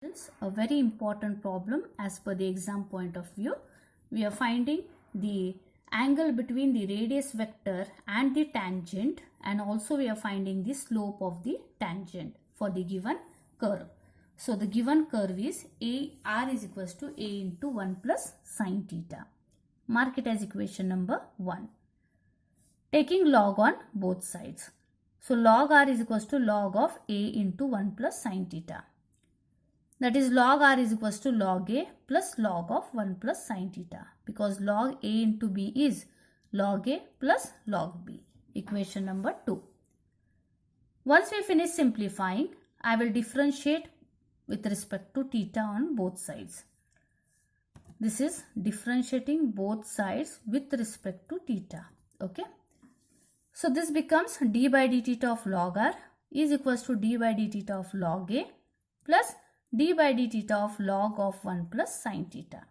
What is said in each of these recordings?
It's a very important problem as per the exam point of view. We are finding the angle between the radius vector and the tangent, and also we are finding the slope of the tangent for the given curve. So the given curve is r is equals to a into 1 plus sine theta. Mark it as equation number 1. Taking log on both sides. So log r is equals to log of a into 1 plus sine theta. That is log r is equals to log a plus log of 1 plus sine theta, because log a into b is log a plus log b. Equation number 2. Once we finish simplifying, I will differentiate with respect to theta on both sides. This is differentiating both sides with respect to theta. Okay. So this becomes d by d theta of log r is equals to d by d theta of log a plus d by d theta of log of 1 plus sine theta.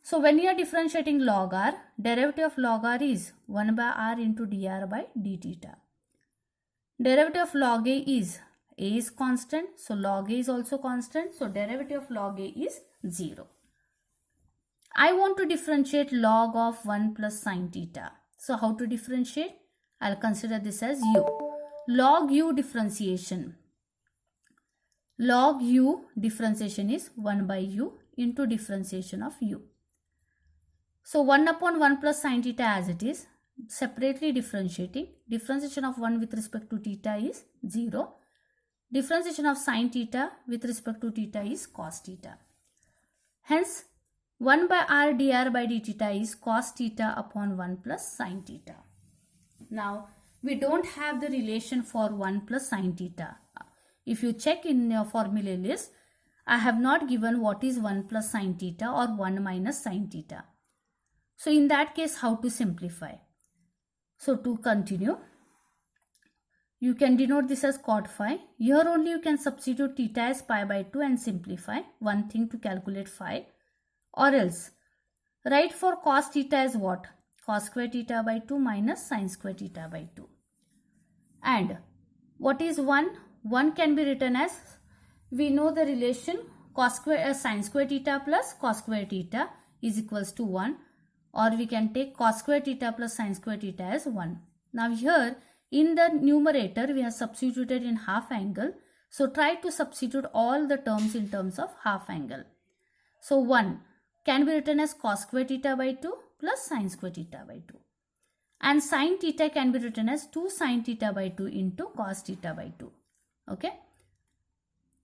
So when you are differentiating log r, derivative of log r is 1 by r into dr by d theta. Derivative of log a is constant, so log a is also constant, so derivative of log a is 0. I want to differentiate log of 1 plus sine theta. So how to differentiate? I'll consider this as u. Log u differentiation. Log u differentiation is 1 by u into differentiation of u. So 1 upon 1 plus sine theta as it is, separately differentiating. Differentiation of 1 with respect to theta is 0. Differentiation of sine theta with respect to theta is cos theta. Hence 1 by r dr by d theta is cos theta upon 1 plus sine theta. Now we don't have the relation for 1 plus sine theta. If you check in your formula list, I have not given what is 1 plus sine theta or 1 minus sine theta. So in that case, how to simplify? So to continue, you can denote this as cot phi. Here only you can substitute theta as pi by 2 and simplify one thing to calculate phi. Or else, write for cos theta as what? Cos square theta by 2 minus sine square theta by 2. And what is 1? 1 can be written as, we know the relation cos square sine square theta plus cos square theta is equals to 1, or we can take cos square theta plus sine square theta as 1. Now here in the numerator we have substituted in half angle, so try to substitute all the terms in terms of half angle. So 1 can be written as cos square theta by 2 plus sine square theta by 2. And sine theta can be written as 2 sine theta by 2 into cos theta by 2. Okay.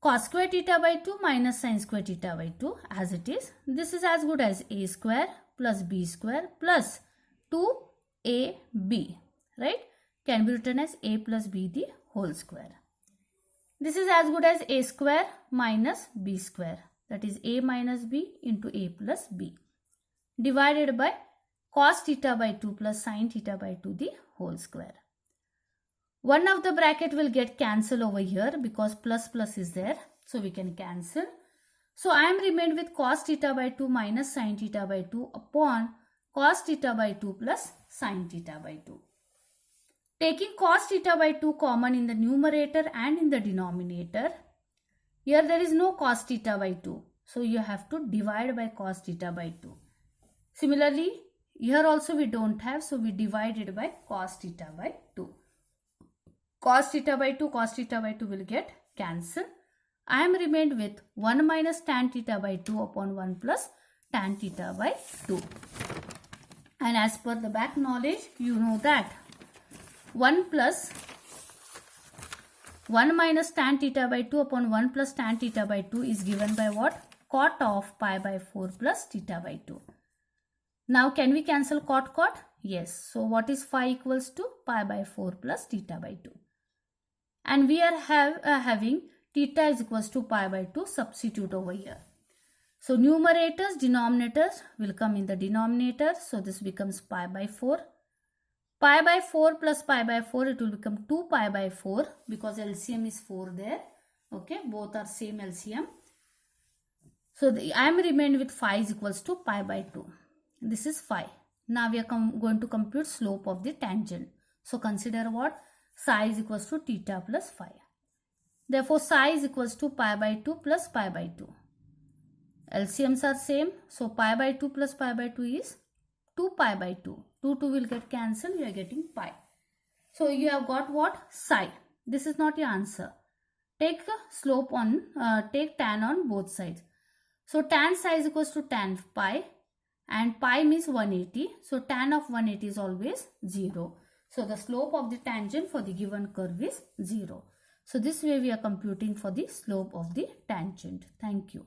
Cos square theta by 2 minus sine square theta by 2 as it is. This is as good as a square plus b square plus 2ab, right? Can be written as a plus b the whole square. This is as good as a square minus b square. That is a minus b into a plus b divided by cos theta by 2 plus sine theta by 2 the whole square. One of the bracket will get cancelled over here because plus plus is there. So we can cancel. So I am remained with cos theta by 2 minus sine theta by 2 upon cos theta by 2 plus sine theta by 2. Taking cos theta by 2 common in the numerator and in the denominator. Here there is no cos theta by 2. So you have to divide by cos theta by 2. Similarly, here also we don't have. So we divided by cos theta by 2. Cos theta by 2 will get cancelled. I am remained with 1 minus tan theta by 2 upon 1 plus tan theta by 2. And as per the back knowledge, you know that 1 minus tan theta by 2 upon 1 plus tan theta by 2 is given by what? Cot of pi by 4 plus theta by 2. Now can we cancel cot? Yes. So what is phi equals to? Pi by 4 plus theta by 2. And we are having theta is equals to pi by 2, substitute over here. So numerators, denominators will come in the denominator. So this becomes pi by 4. Pi by 4 plus pi by 4, it will become 2 pi by 4 because LCM is 4 there. Okay, both are same LCM. So I am remained with phi is equals to pi by 2. This is phi. Now we are going to compute slope of the tangent. So consider what? Psi is equals to theta plus phi. Therefore, psi is equals to pi by 2 plus pi by 2. LCMs are same. So, pi by 2 plus pi by 2 is 2 pi by 2. 2 will get cancelled. You are getting pi. So, you have got what? Psi. This is not your answer. Take slope on, take tan on both sides. So, tan psi is equals to tan pi. And pi means 180. So, tan of 180 is always 0. So, the slope of the tangent for the given curve is 0. So, this way we are computing for the slope of the tangent. Thank you.